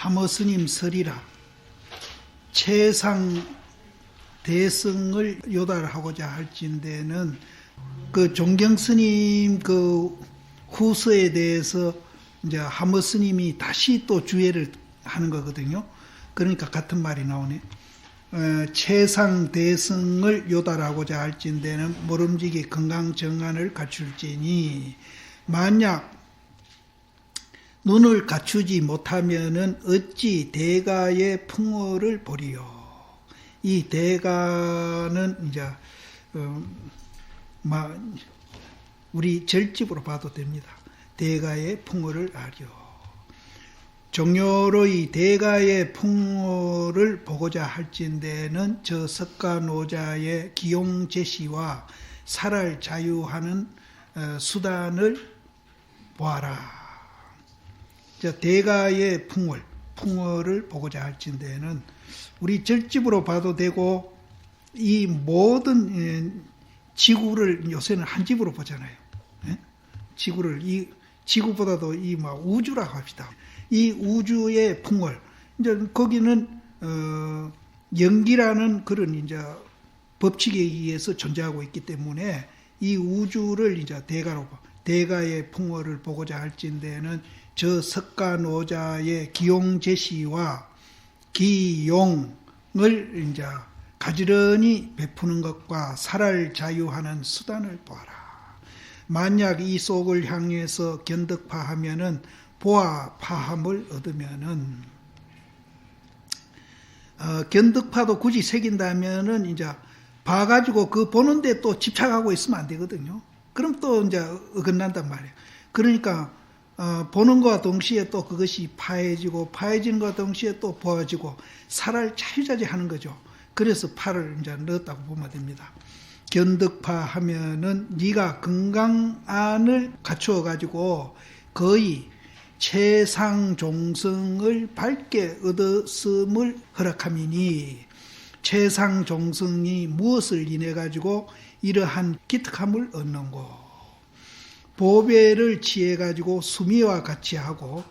하머스님 설이라 최상 대승을 요달하고자 할진대는 그 종경스님 그 후서에 대해서 이제 하머스님이 다시 또 주해를 하는 거거든요. 그러니까 같은 말이 나오네. 최상 대승을 요달하고자 할진대는 모름지기 건강정안을 갖출지니 만약 눈을 갖추지 못하면은 어찌 대가의 풍어를 보리요. 이 대가는 이제 우리 절집으로 봐도 됩니다. 대가의 풍어를 아려. 종료로이 대가의 풍어를 보고자 할진대는 저 석가노자의 기용 제시와 살을 자유하는 수단을 보아라. 대가의 풍어를 보고자 할진대는 우리 절집으로 봐도 되고 이 모든 지구를 요새는 한 집으로 보잖아요. 지구를 이 지구보다도 이 우주라고 합시다. 이 우주의 풍월 이제 거기는 연기라는 그런 이제 법칙에 의해서 존재하고 있기 때문에 이 우주를 이제 대가의 풍월을 보고자 할진대는 저 석가노자의 기용 제시와 기용을 이제 가지런히 베푸는 것과 살을 자유하는 수단을 보아라. 만약 이 속을 향해서 견득파하면은 보아 파함을 얻으면은 견득파도 굳이 새긴다면은 이제 봐가지고 그 보는데 또 집착하고 있으면 안 되거든요. 그럼 또 이제 어긋난단 말이에요. 그러니까 보는 것과 동시에 또 그것이 파해지고 파해지는 것과 동시에 또 보아지고 살을 자유자재하는 거죠. 그래서 파를 이제 넣었다고 보면 됩니다. 견득파하면은 네가 건강안을 갖추어 가지고 거의 최상종성을 밝게 얻었음을 허락함이니 최상종성이 무엇을 인해 가지고 이러한 기특함을 얻는고 보배를 취해 가지고 수미와 같이 하고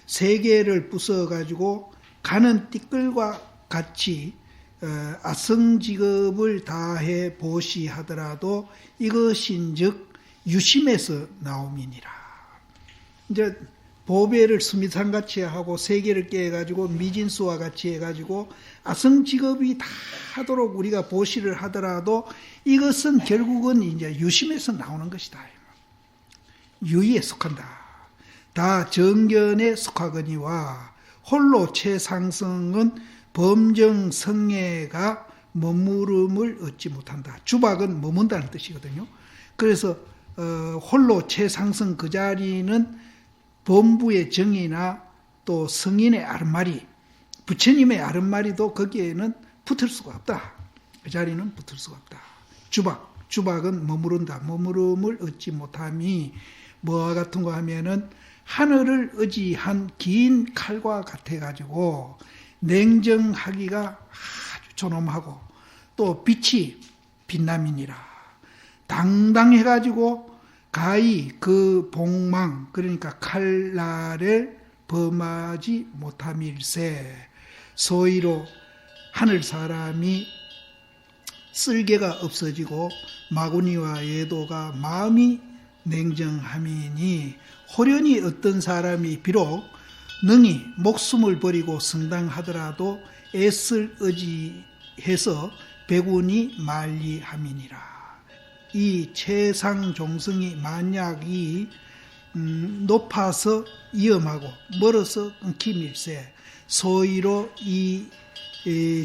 세계를 부숴 가지고 가는 띠끌과 같이 아성직업을 다해 보시하더라도 이것인즉 유심에서 나옴이니라. 이제 보배를 수미상같이 하고 세계를 깨가지고 미진수와 같이 해가지고 아성직업이 다 하도록 우리가 보시를 하더라도 이것은 결국은 이제 유심에서 나오는 것이다. 유의에 속한다. 다 정견에 속하거니와 홀로 최상승은 범정성애가 머무름을 얻지 못한다. 주박은 머문다는 뜻이거든요. 그래서 홀로 최상승 그 자리는 범부의 정이나 또 성인의 아른말이 부처님의 아른말이도 거기에는 붙을 수가 없다. 그 자리는 붙을 수가 없다. 주박은 머무른다. 머무름을 얻지 못함이 뭐와 같은 거 하면은 하늘을 의지한 긴 칼과 같아가지고 냉정하기가 아주 존엄하고 또 빛이 빛남이니라. 당당해가지고 가히 그 복망 그러니까 칼날을 범하지 못함일세. 소위로 하늘 사람이 쓸개가 없어지고 마구니와 예도가 마음이 냉정함이니 호련히 어떤 사람이 비록 능히 목숨을 버리고 성당하더라도 애쓸 의지해서 백운이 만리함이니라. 이 최상종성이 만약 이 높아서 위험하고 멀어서 끊김일세. 소위로 이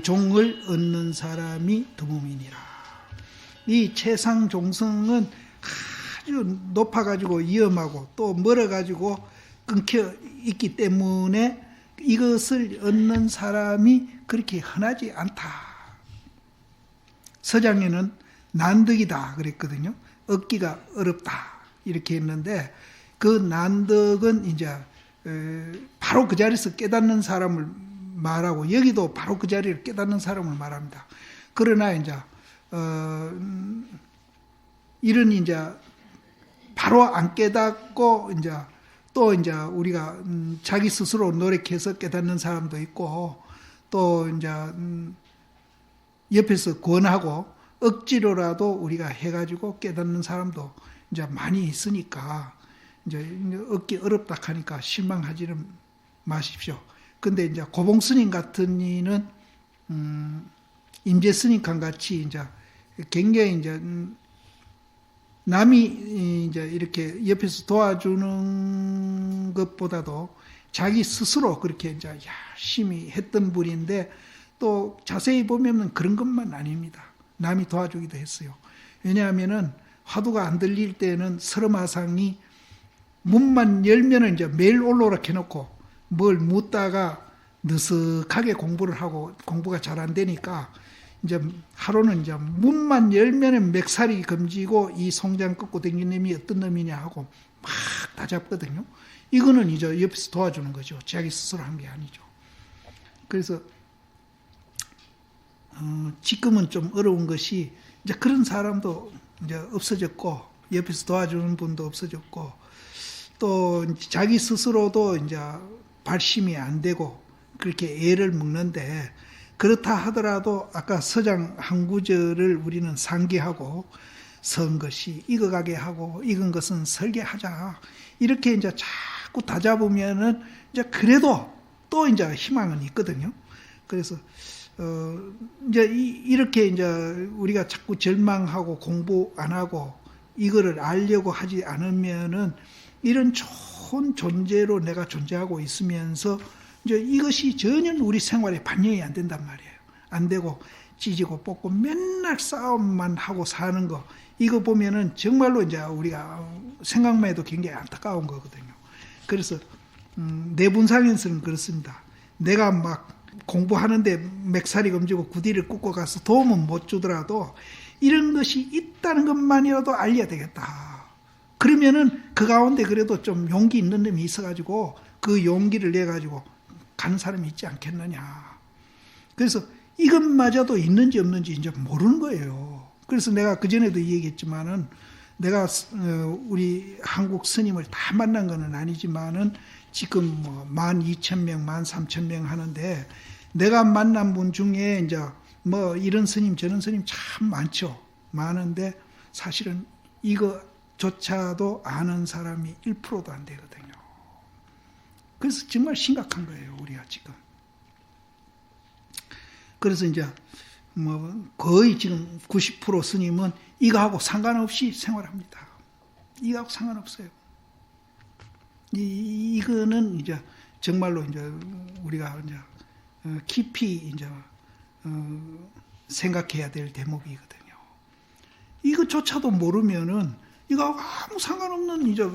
종을 얻는 사람이 드문이니라. 이 최상종성은 아주 높아가지고 위험하고 또 멀어가지고 끊겨 있기 때문에 이것을 얻는 사람이 그렇게 흔하지 않다. 서장에는 난득이다 그랬거든요. 얻기가 어렵다 이렇게 했는데 그 난득은 이제 바로 그 자리에서 깨닫는 사람을 말하고 여기도 바로 그 자리를 깨닫는 사람을 말합니다. 그러나 이제 이런 이제 바로 안 깨닫고 이제 또 이제 우리가 자기 스스로 노력해서 깨닫는 사람도 있고, 또 이제 옆에서 권하고 억지로라도 우리가 해가지고 깨닫는 사람도 이제 많이 있으니까 이제 얻기 어렵다 하니까 실망하지는 마십시오. 근데 이제 고봉 스님 같은 이는 임재 스님과 같이 이제 굉장히 이제 남이 이제 이렇게 옆에서 도와주는 것보다도 자기 스스로 그렇게 이제 열심히 했던 분인데, 또 자세히 보면은 그런 것만 아닙니다. 남이 도와주기도 했어요. 왜냐하면은 화두가 안 들릴 때는 설엄화상이 문만 열면은 이제 매일 올라오라 해놓고 뭘 묻다가 느슨하게 공부를 하고 공부가 잘 안 되니까 이제 하루는 이제 문만 열면은 맥살이 검지고 이 송장 꺾고 댕긴 놈이 어떤 놈이냐 하고 막 다 잡거든요. 이거는 이제 옆에서 도와주는 거죠. 자기 스스로 한 게 아니죠. 그래서 지금은 좀 어려운 것이 이제 그런 사람도 이제 없어졌고, 옆에서 도와주는 분도 없어졌고, 또 자기 스스로도 이제 발심이 안 되고 그렇게 애를 먹는데, 그렇다 하더라도 아까 서장 한 구절을 우리는 상기하고, 선 것이 익어가게 하고 익은 것은 설계하자, 이렇게 이제 자꾸 다잡으면은 이제 그래도 또 이제 희망은 있거든요. 그래서 이제 이렇게 이제 우리가 자꾸 절망하고 공부 안 하고 이거를 알려고 하지 않으면은 이런 좋은 존재로 내가 존재하고 있으면서 이제 이것이 전혀 우리 생활에 반영이 안 된단 말이에요. 안 되고 찢고 뽑고 맨날 싸움만 하고 사는 거, 이거 보면은 정말로 이제 우리가 생각만 해도 굉장히 안타까운 거거든요. 그래서 내분상에서는 그렇습니다. 내가 막 공부하는데 맥살이 검지고 구디를 꽂고 가서 도움은 못 주더라도 이런 것이 있다는 것만이라도 알려야 되겠다. 그러면은 그 가운데 그래도 좀 용기 있는 놈이 있어가지고 그 용기를 내가지고 가는 사람이 있지 않겠느냐. 그래서 이것마저도 있는지 없는지 이제 모르는 거예요. 그래서 내가 그전에도 얘기했지만은, 내가 우리 한국 스님을 다 만난 건 아니지만은 지금 뭐 12,000명, 13,000명 하는데, 내가 만난 분 중에 이제 뭐 이런 스님 저런 스님 참 많죠. 많은데 사실은 이거조차도 아는 사람이 1%도 안 되거든요. 그래서 정말 심각한 거예요, 우리가 지금. 그래서 이제 뭐 거의 지금 90% 스님은 이거하고 상관없이 생활합니다. 이거하고 상관없어요. 이거는 이제 정말로 이제 우리가 이제 깊이 이제 생각해야 될 대목이거든요. 이것조차도 모르면은 이거하고 아무 상관없는 이제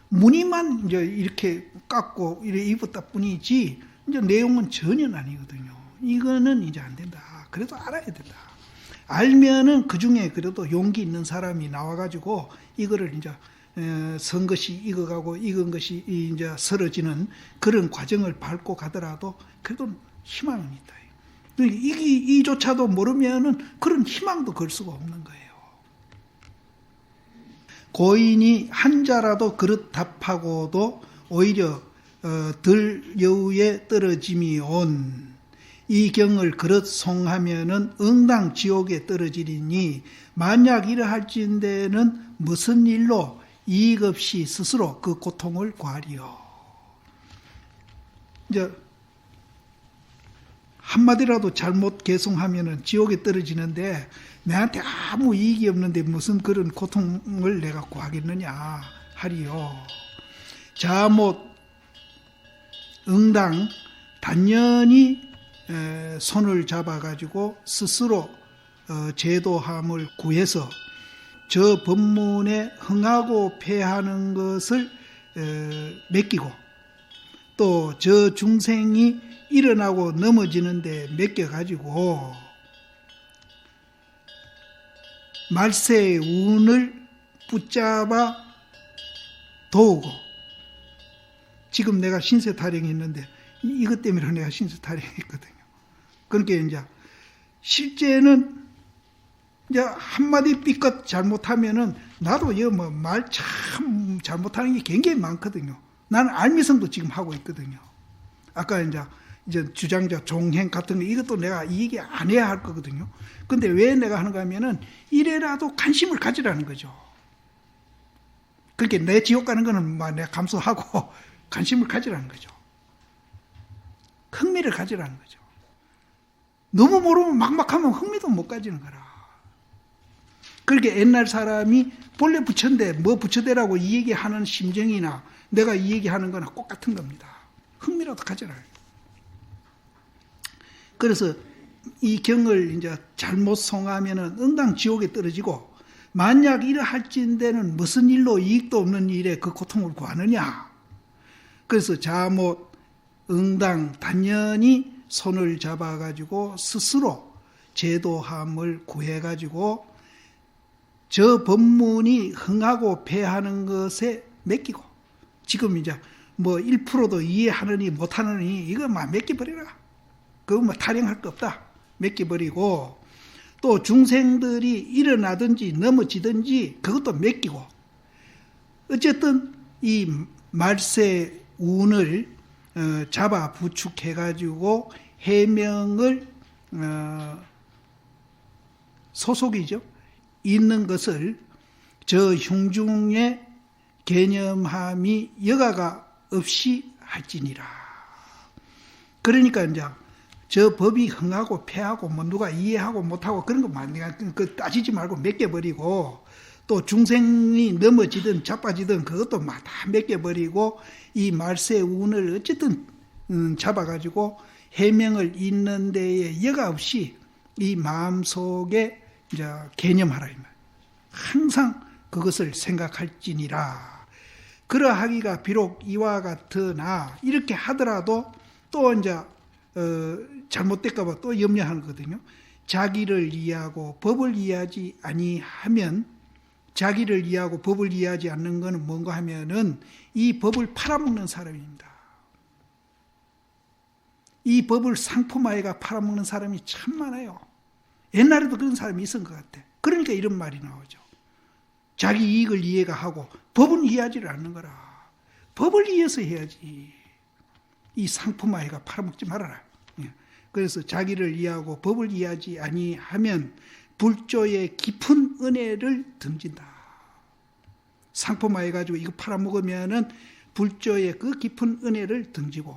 무늬만 이제 이렇게 깎고 이렇게 입었다 뿐이지 이제 내용은 전혀 아니거든요. 이거는 이제 안 된다. 그래도 알아야 된다. 알면은 그 중에 그래도 용기 있는 사람이 나와가지고 이거를 이제 선 것이 익어가고 익은 것이 이제 설어지는 그런 과정을 밟고 가더라도 그래도 희망은 있다. 이조차도 모르면은 그런 희망도 걸 수가 없는 거예요. 고인이 한자라도 그릇 답하고도 오히려 덜 여우에 떨어짐이 온 이 경을 그릇 송하면은 응당 지옥에 떨어지리니 만약 이러할진대는 무슨 일로 이익 없이 스스로 그 고통을 구하리요. 이제 한마디라도 잘못 개송하면은 지옥에 떨어지는데 내한테 아무 이익이 없는데 무슨 그런 고통을 내가 구하겠느냐 하리요. 자못 응당 단연히 손을 잡아가지고 스스로 제도함을 구해서 저 법문에 흥하고 패하는 것을 맡기고, 또 저 중생이 일어나고 넘어지는데 맡겨가지고 말세의 운을 붙잡아 도우고, 지금 내가 신세 타령했는데 이것 때문에 내가 신세 타령했거든요. 그러니까 이제 실제는 이제 한마디 삐끗 잘못하면은 나도 말 참 잘못하는 게 굉장히 많거든요. 나는 알미성도 지금 하고 있거든요. 아까 이제 주장자 종행 같은 거 이것도 내가 이 얘기 안 해야 할 거거든요. 근데 왜 내가 하는가 하면은 이래라도 관심을 가지라는 거죠. 그렇게 내 지옥 가는 거는 내가 감수하고 관심을 가지라는 거죠. 흥미를 가지라는 거죠. 너무 모르면 막막하면 흥미도 못 가지는 거라. 그렇게 옛날 사람이 본래 부처인데 뭐 부처대라고 이 얘기하는 심정이나 내가 이 얘기하는 거나 똑같은 겁니다. 흥미라도 가져라. 그래서 이 경을 이제 잘못 송하면은 응당 지옥에 떨어지고 만약 이러할진대는 무슨 일로 이익도 없는 일에 그 고통을 구하느냐. 그래서 자못 응당 단연히 손을 잡아가지고 스스로 제도함을 구해가지고 저 법문이 흥하고 패하는 것에 맡기고 지금 이제 뭐 1%도 이해하느니 못하느니 이거 막 맡겨버리라. 그거 뭐 타령할 거 없다. 맡겨버리고 또 중생들이 일어나든지 넘어지든지 그것도 맡기고 어쨌든 이 말세 운을 잡아 부축해가지고 해명을 소속이죠. 있는 것을 저 흉중의 개념함이 여가가 없이 할지니라. 그러니까 이제 저 법이 흥하고 패하고 뭐 누가 이해하고 못하고 그런 거 그 따지지 말고 맡겨버리고 또 중생이 넘어지든 자빠지든 그것도 막 다 맡겨버리고 이 말세 운을 어쨌든 잡아가지고 해명을 잇는 데에 여가 없이 이 마음속에 이제 개념하라. 항상 그것을 생각할지니라. 그러하기가 비록 이와 같으나 이렇게 하더라도 또 이제 잘못될까봐 또 염려하거든요. 자기를 이해하고 법을 이해하지 아니하면 자기를 이해하고 법을 이해하지 않는 것은 뭔가 하면은 이 법을 팔아먹는 사람입니다. 이 법을 상품화해가 팔아먹는 사람이 참 많아요. 옛날에도 그런 사람이 있었던 것 같아. 그러니까 이런 말이 나오죠. 자기 이익을 이해가 하고 법은 이해하지를 않는 거라. 법을 이해해서 해야지. 이 상품화해가 팔아먹지 말아라. 그래서 자기를 이해하고 법을 이해하지 아니하면 불조의 깊은 은혜를 등진다. 상품화해가지고 이거 팔아먹으면은 불조의 그 깊은 은혜를 등지고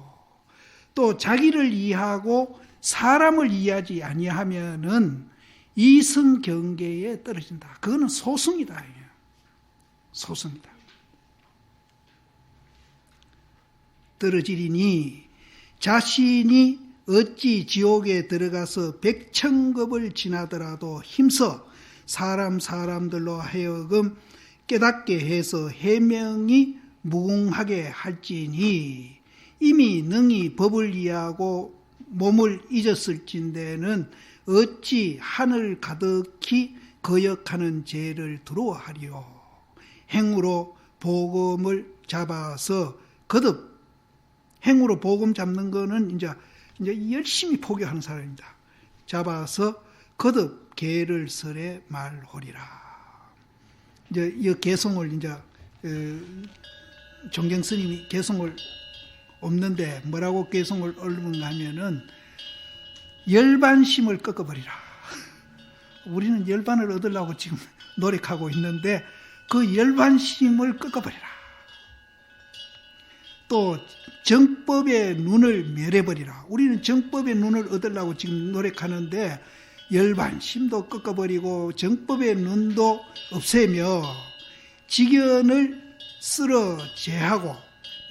또 자기를 이해하고 사람을 이해하지 아니하면은 이승 경계에 떨어진다. 그거는 소승이다. 소승이다. 떨어지리니 자신이 어찌 지옥에 들어가서 백천급을 지나더라도 힘써 사람들로 하여금 깨닫게 해서 해명이 무궁하게 할지니 이미 능히 법을 이해하고 몸을 잊었을진대는 어찌 하늘 가득히 거역하는 죄를 두려워하리요. 행으로 복음을 잡아서 거듭 행으로 복음 잡는 거는 이제 열심히 포교하는 사람입니다. 잡아서 거듭 계를 설에 말하리라. 이제 이 개성을 이제 정경 스님이 개성을 없는데 뭐라고 개성을 얻는가 하면은 열반심을 꺾어버리라. 우리는 열반을 얻으려고 지금 노력하고 있는데 그 열반심을 꺾어버리라. 또 정법의 눈을 멸해버리라. 우리는 정법의 눈을 얻으려고 지금 노력하는데 열반심도 꺾어버리고 정법의 눈도 없애며 직연을 쓸어 제하고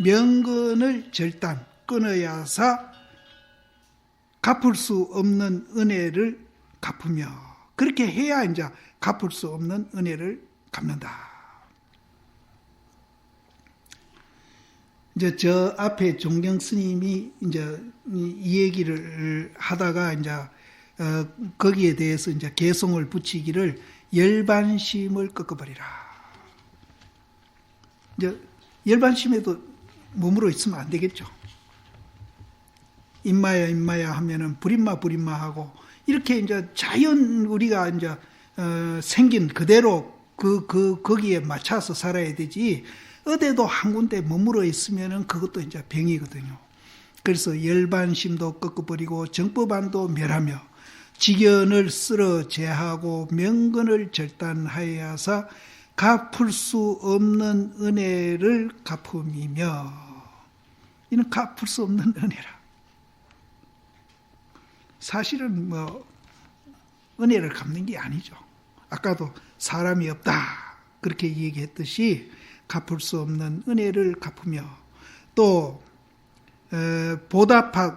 명근을 절단 끊어야사 갚을 수 없는 은혜를 갚으며 그렇게 해야 이제 갚을 수 없는 은혜를 갚는다. 이제 저 앞에 종경 스님이 이제 이 얘기를 하다가 이제 거기에 대해서 이제 개성을 붙이기를 열반심을 꺾어버리라. 이제 열반심에도 머물러 있으면 안 되겠죠. 임마야 하면은 불임마 하고 이렇게 이제 자연 우리가 이제 생긴 그대로 거기에 맞춰서 살아야 되지. 어디도 한 군데 머물러 있으면은 그것도 이제 병이거든요. 그래서 열반심도 꺾어버리고 정법안도 멸하며 직연을 쓸어 제하고 명근을 절단하여서 갚을 수 없는 은혜를 갚음이며, 이는 갚을 수 없는 은혜라. 사실은 은혜를 갚는 게 아니죠. 아까도 사람이 없다 그렇게 얘기했듯이 갚을 수 없는 은혜를 갚으며, 또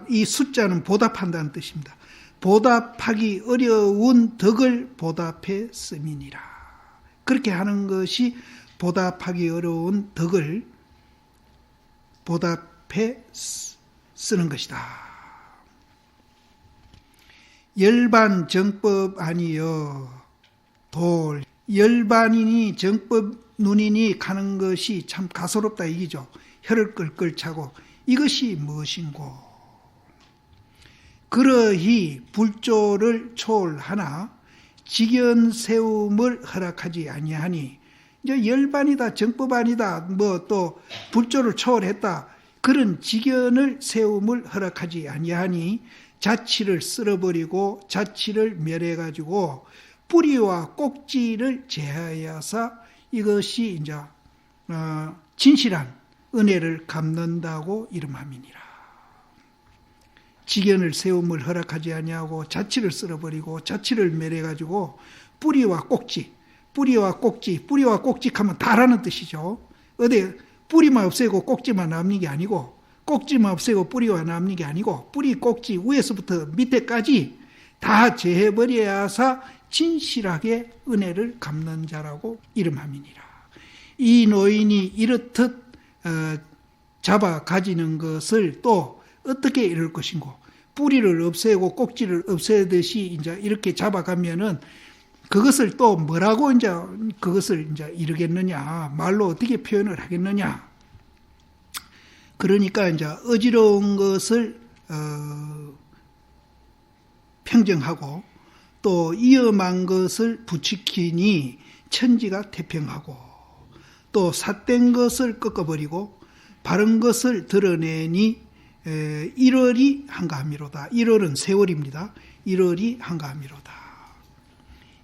이 숫자는 보답한다는 뜻입니다. 보답하기 어려운 덕을 보답해 씀이니라. 그렇게 하는 것이 보답하기 어려운 덕을 보답해 쓰는 것이다. 열반 정법 아니여 돌. 열반이니 정법 눈이니 가는 것이 참 가소롭다 이기죠. 혀를 끌끌 차고 이것이 무엇인고. 그러히 불조를 초월하나 직연 세움을 허락하지 아니하니, 이제 열반이다 정법 아니다 또 불조를 초월했다 그런 직연을 세움을 허락하지 아니하니 자치를 쓸어버리고 자치를 멸해가지고 뿌리와 꼭지를 제하여서 이것이 이제 진실한 은혜를 갚는다고 이름함이니라. 직연을 세움을 허락하지 아니하고 자치를 쓸어버리고 자치를 멸해가지고 뿌리와 꼭지 하면 다라는 뜻이죠. 어디 뿌리만 없애고 꼭지만 남는 게 아니고, 꼭지만 없애고 뿌리와 남는 게 아니고, 뿌리 꼭지 위에서부터 밑에까지 다 제해버려야사 진실하게 은혜를 갚는 자라고 이름함이니라. 이 노인이 이렇듯 잡아 가지는 것을 또 어떻게 이룰 것인고, 뿌리를 없애고 꼭지를 없애듯이 이제 이렇게 잡아가면은 그것을 또 뭐라고 이제 그것을 이제 이루겠느냐, 말로 어떻게 표현을 하겠느냐. 그러니까 이제 어지러운 것을 평정하고 또 위험한 것을 부추기니 천지가 태평하고, 또 삿된 것을 꺾어버리고 바른 것을 드러내니 1월이 한가함이로다. 1월은 세월입니다. 1월이 한가함이로다.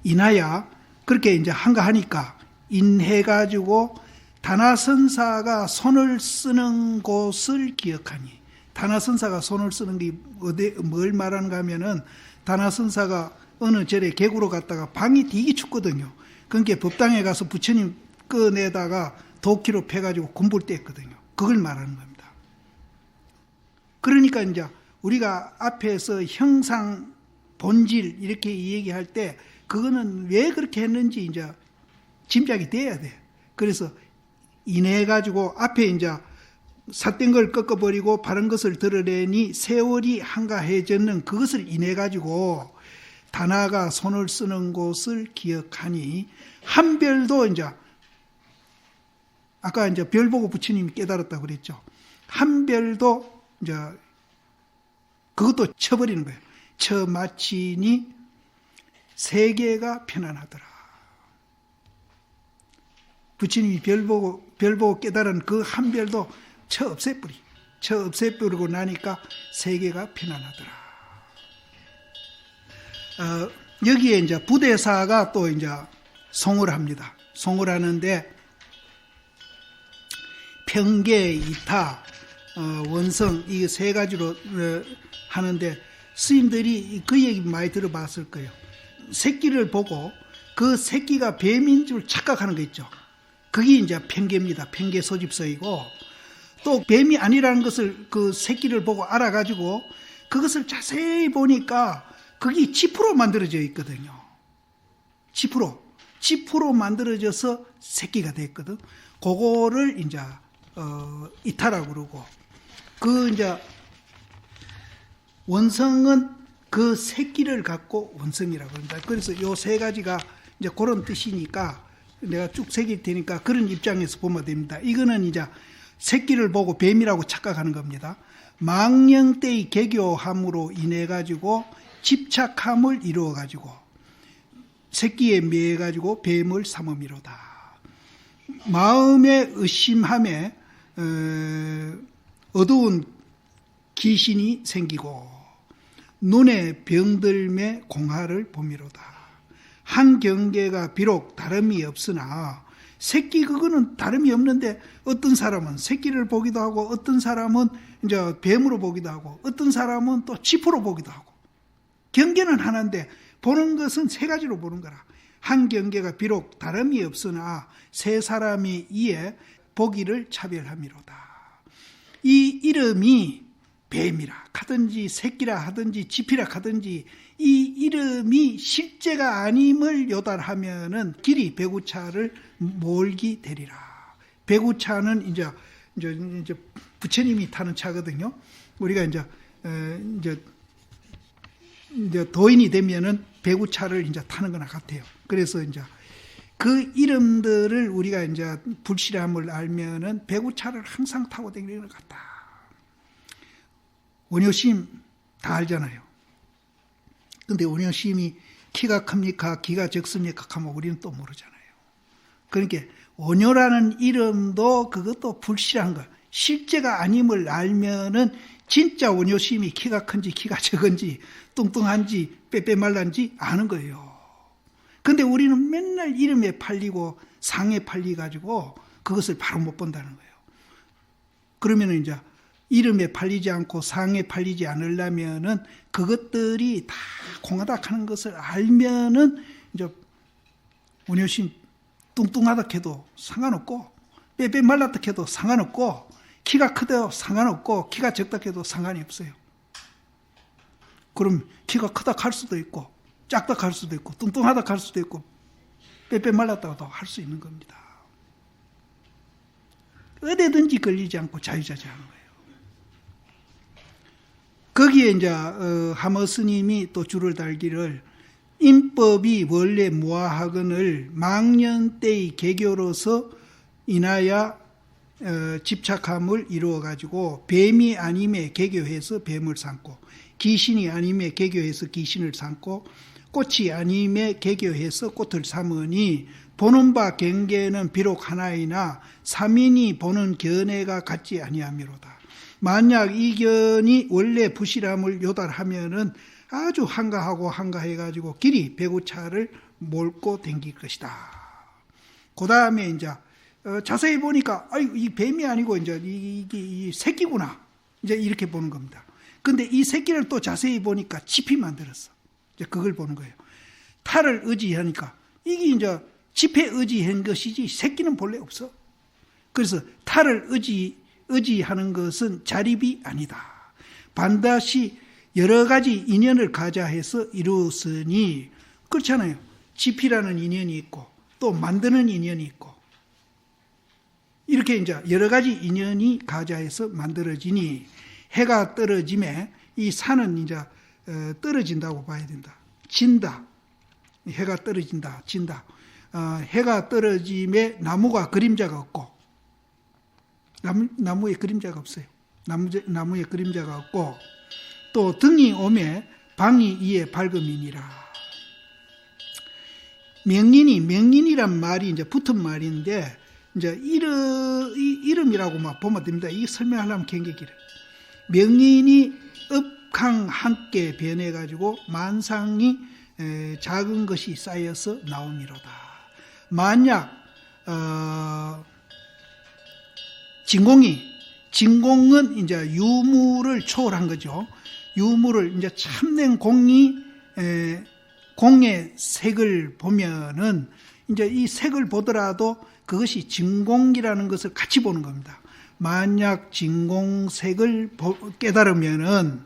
인하야 그렇게 이제 한가하니까 인해가지고 다나선사가 손을 쓰는 곳을 기억하니. 다나선사가 손을 쓰는 게 뭘 말하는가 하면은, 다나선사가 어느 절에 계구로 갔다가 방이 되게 춥거든요. 그러니까 법당에 가서 부처님 꺼내다가 도끼로 패가지고 군불 뗐거든요. 그걸 말하는 겁니다. 그러니까 이제 우리가 앞에서 형상, 본질 이렇게 얘기할 때 그거는 왜 그렇게 했는지 이제 짐작이 돼야 돼. 그래서 인해가지고 앞에 이제 삿된 걸 꺾어버리고 바른 것을 드러내니 세월이 한가해졌는 그것을 인해가지고 다나가 손을 쓰는 곳을 기억하니, 한 별도 이제 아까 이제 별 보고 부처님이 깨달았다고 그랬죠. 한 별도 이제 그것도 쳐버리는 거예요. 쳐마치니 세계가 편안하더라. 부처님이 별 보고 깨달은 그 한 별도 쳐 없애버리고 나니까 세계가 편안하더라. 여기에 이제 부대사가 또 이제 송을 합니다. 송을 하는데 평계, 이타, 원성 이 세 가지로 하는데, 스님들이 그 얘기 많이 들어봤을 거예요. 새끼를 보고 그 새끼가 뱀인 줄 착각하는 거 있죠. 그게 이제 평계입니다. 평계 소집서이고, 또 뱀이 아니라는 것을 그 새끼를 보고 알아가지고 그것을 자세히 보니까 그게 지프로 만들어져 있거든요. 지프로 만들어져서 새끼가 됐거든. 그거를 이제 이타라고 그러고, 그 이제 원성은 그 새끼를 갖고 원성이라고 합니다. 그래서 요 세 가지가 이제 그런 뜻이니까 내가 쭉 새길 테니까 그런 입장에서 보면 됩니다. 이거는 이제 새끼를 보고 뱀이라고 착각하는 겁니다. 망령 때의 개교함으로 인해 가지고 집착함을 이루어 가지고 새끼에 매해 가지고 뱀을 삼음이로다. 마음의 의심함에 어두운 기신이 생기고 눈에 병들매 공하를 보미로다. 한 경계가 비록 다름이 없으나 새끼 그거는 다름이 없는데 어떤 사람은 새끼를 보기도 하고 어떤 사람은 이제 뱀으로 보기도 하고 어떤 사람은 또 지푸로 보기도 하고 경계는 하나인데 보는 것은 세 가지로 보는 거라. 한 경계가 비록 다름이 없으나 세 사람이 이에 보기를 차별함이로다. 이 이름이 뱀이라 하든지 새끼라 하든지 지피라 하든지 이 이름이 실제가 아님을 요달하면은 길이 배구차를 몰기 되리라. 배구차는 이제 부처님이 타는 차거든요. 우리가 이제 도인이 되면은 배구차를 이제 타는 거나 같아요. 그래서 이제 그 이름들을 우리가 이제 불실함을 알면은 배구차를 항상 타고 다니는 것 같다. 원효심 다 알잖아요. 근데 원효심이 키가 큽니까? 키가 적습니까? 하면 우리는 또 모르잖아요. 그러니까 원효라는 이름도 그것도 불실한 거. 실제가 아님을 알면은 진짜 원효심이 키가 큰지 키가 적은지 뚱뚱한지 빼빼말란지 아는 거예요. 근데 우리는 맨날 이름에 팔리고 상에 팔리가지고 그것을 바로 못 본다는 거예요. 그러면은 이제 이름에 팔리지 않고 상에 팔리지 않으려면은 그것들이 다 공하다 하는 것을 알면은 이제 원효심 뚱뚱하다 해도 상관없고 빼빼 말랐다 해도 상관없고 키가 크다 상관없고 키가 적다 해도 상관이 없어요. 그럼 키가 크다 할 수도 있고 작다 할 수도 있고 뚱뚱하다 할 수도 있고 빼빼 말랐다고도 할 수 있는 겁니다. 어디든지 걸리지 않고 자유자재하는 거예요. 거기에 이제 하머 스님이 또 줄을 달기를 인법이 원래 무아하거늘 망년때의 개교로서 인하여 집착함을 이루어 가지고 뱀이 아님에 개교해서 뱀을 삼고 귀신이 아님에 개교해서 귀신을 삼고 꽃이 아님에 개교해서 꽃을 삼으니 보는 바 경계는 비록 하나이나 삼인이 보는 견해가 같지 아니하미로다. 만약 이 견이 원래 부실함을 요달하면은 아주 한가하고 한가해가지고 길이 배구차를 몰고 댕길 것이다. 그 다음에 이제 자세히 보니까 이 뱀이 아니고 이제 이 새끼구나. 이제 이렇게 보는 겁니다. 근데 이 새끼를 또 자세히 보니까 지피 만들었어. 이제 그걸 보는 거예요. 탈을 의지하니까 이게 이제 지폐 의지한 것이지 새끼는 본래 없어. 그래서 탈을 의지하는 것은 자립이 아니다. 반드시 여러 가지 인연을 가자 해서 이루었으니 그렇잖아요. 지피라는 인연이 있고 또 만드는 인연이 있고 이렇게 이제 여러 가지 인연이 가자 해서 만들어지니 해가 떨어짐에 이 산은 이제 떨어진다고 봐야 된다. 진다. 해가 떨어진다. 진다. 해가 떨어짐에 나무가 그림자가 없고 나무에 그림자가 없어요. 나무에 그림자가 없고 또 등이 오매 방이 이에 밝음이니라. 명인이란 말이 이제 붙은 말인데 이제 이름이라고 막 보면 됩니다. 이 설명하려면 굉장히 길어요. 명인이 업항 함께 변해가지고 만상이 작은 것이 쌓여서 나오미로다. 만약 진공은 이제 유무를 초월한 거죠. 유무를 이제 참된 공의 색을 보면은 이제 이 색을 보더라도 그것이 진공이라는 것을 같이 보는 겁니다. 만약 진공색을 깨달으면은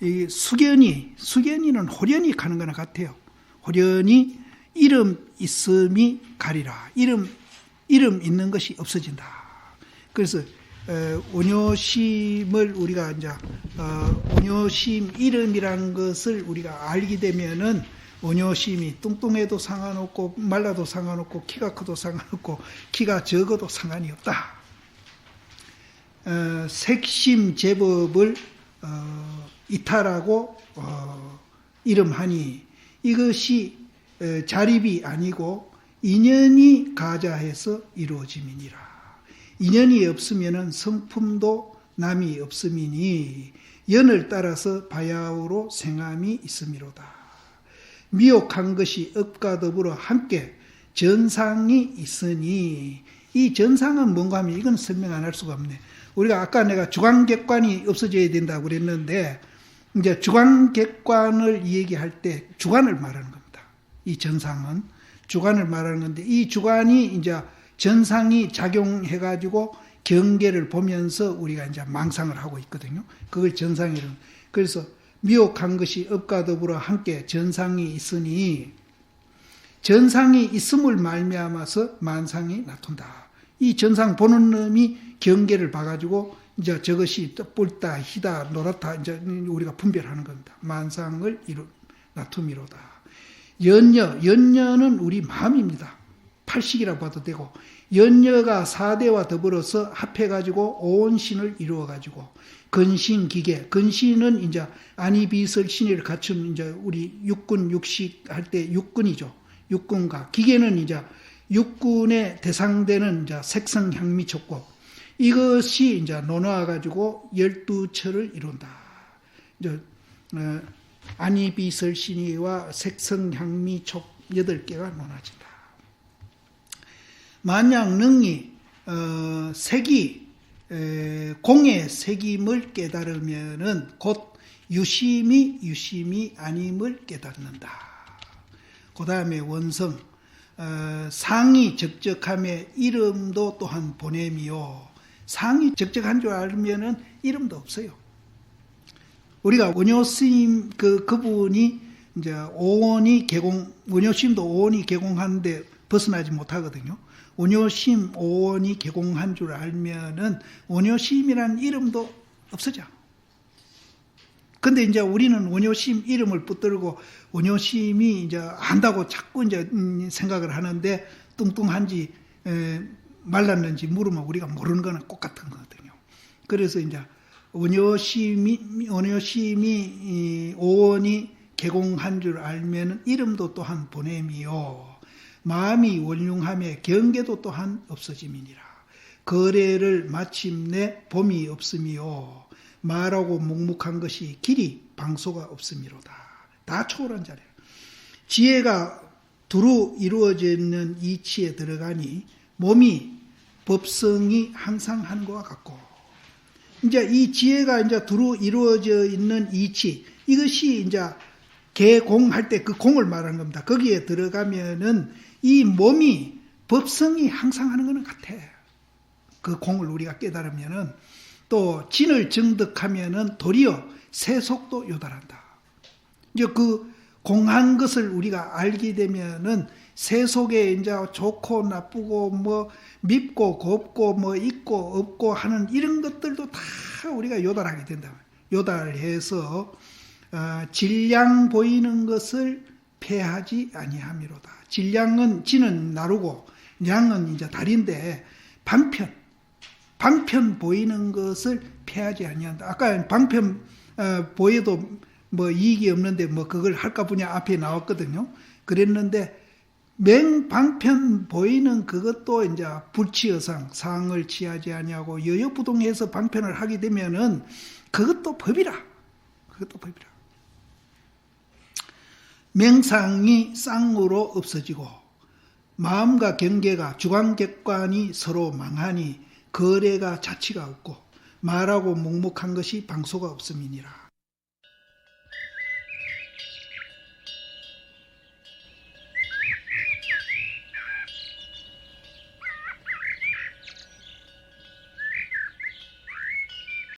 이 수견이는 호련히 가는 거나 같아요. 호련히 이름 있음이 가리라. 이름 있는 것이 없어진다. 그래서 원효심을 우리가 이제 원효심 이름이라는 것을 우리가 알게 되면은 원효심이 뚱뚱해도 상관없고 말라도 상관없고 키가 커도 상관없고 키가 적어도 상관이 없다. 색심 제법을 이탈하고 이름하니 이것이 자립이 아니고 인연이 가자해서 이루어짐이니라. 인연이 없으면 성품도 남이 없음이니 연을 따라서 바야흐로 생함이 있음이로다. 미혹한 것이 업과 더불어 함께 전상이 있으니, 이 전상은 뭔가 하면 이건 설명 안 할 수가 없네. 우리가 아까 내가 주관객관이 없어져야 된다고 그랬는데, 이제 주관객관을 얘기할 때 주관을 말하는 겁니다. 이 전상은 주관을 말하는 건데, 이 주관이 이제 전상이 작용해가지고 경계를 보면서 우리가 이제 망상을 하고 있거든요. 그걸 전상이라는. 그래서 미혹한 것이 업과 더불어 함께 전상이 있으니, 전상이 있음을 말미암아서 만상이 나타난다. 이 전상 보는 놈이 경계를 봐가지고 이제 저것이 뿔다, 희다, 노랗다 이제 우리가 분별하는 겁니다. 만상을 나툼이로다. 연녀는 우리 마음입니다. 팔식이라 봐도 되고, 연녀가 사대와 더불어서 합해가지고 온 신을 이루어가지고, 근신, 기계, 근신은 이제 안이비설 신의를 갖춘 이제 우리 육군, 육식 할 때 육군이죠. 육군과 기계는 이제 육군에 대상되는 이제 색성, 향미, 촉고, 이것이 이제 논화가지고 12처를 이룬다. 이제 안이비설 신의와 색성, 향미, 촉 8개가 논하진다. 만약 능히 색이 공의 색임을 깨달으면은 곧 유심이 아님을 깨닫는다. 그 다음에 원성, 상이 적적함에 이름도 또한 보냄이요. 상이 적적한 줄 알면은 이름도 없어요. 우리가 원효 스님 그분이 이제 원효 스님도 오원이 개공하는데 벗어나지 못하거든요. 원효심 오원이 개공한 줄 알면은 원효심이라는 이름도 없어져. 근데 이제 우리는 원효심 이름을 붙들고 원효심이 이제 안다고 자꾸 이제 생각을 하는데, 뚱뚱한지 말랐는지 물으면 우리가 모르는 거는 똑같은 거거든요. 그래서 이제 원효심이 오원이 개공한 줄 알면 이름도 또한 보냄이요. 마음이 원륭함에 경계도 또한 없어짐이니라. 거래를 마침내 봄이 없음이요. 말하고 묵묵한 것이 길이 방소가 없음이로다. 다 초월한 자리야. 지혜가 두루 이루어져 있는 이치에 들어가니 몸이 법성이 항상 하는 것과 같고, 이제 이 지혜가 이제 두루 이루어져 있는 이치, 이것이 이제 개공할 때 그 공을 말하는 겁니다. 거기에 들어가면은 이 몸이 법성이 항상 하는 것은 같아. 그 공을 우리가 깨달으면은, 또 진을 정득하면은 도리어 세속도 요달한다. 이제 그 공한 것을 우리가 알게 되면은 세속에 이제 좋고 나쁘고 뭐 밉고 곱고 뭐 있고 없고 하는 이런 것들도 다 우리가 요달하게 된다. 요달해서 질량 보이는 것을 패하지 아니함이로다. 질량은 진은 나루고 양은 이제 달인데, 방편 보이는 것을 패하지 아니한다. 아까 방편 보여도 뭐 이익이 없는데 뭐 그걸 할까 보냐 앞에 나왔거든요. 그랬는데 맹방편 보이는 그것도 이제 불치여상, 상을 취하지 아니하고 여여부동해서 방편을 하게 되면은 그것도 법이라. 그것도 법이라. 명상이 쌍으로 없어지고 마음과 경계가 주관객관이 서로 망하니 거래가 자치가 없고 말하고 묵묵한 것이 방소가 없음이니라.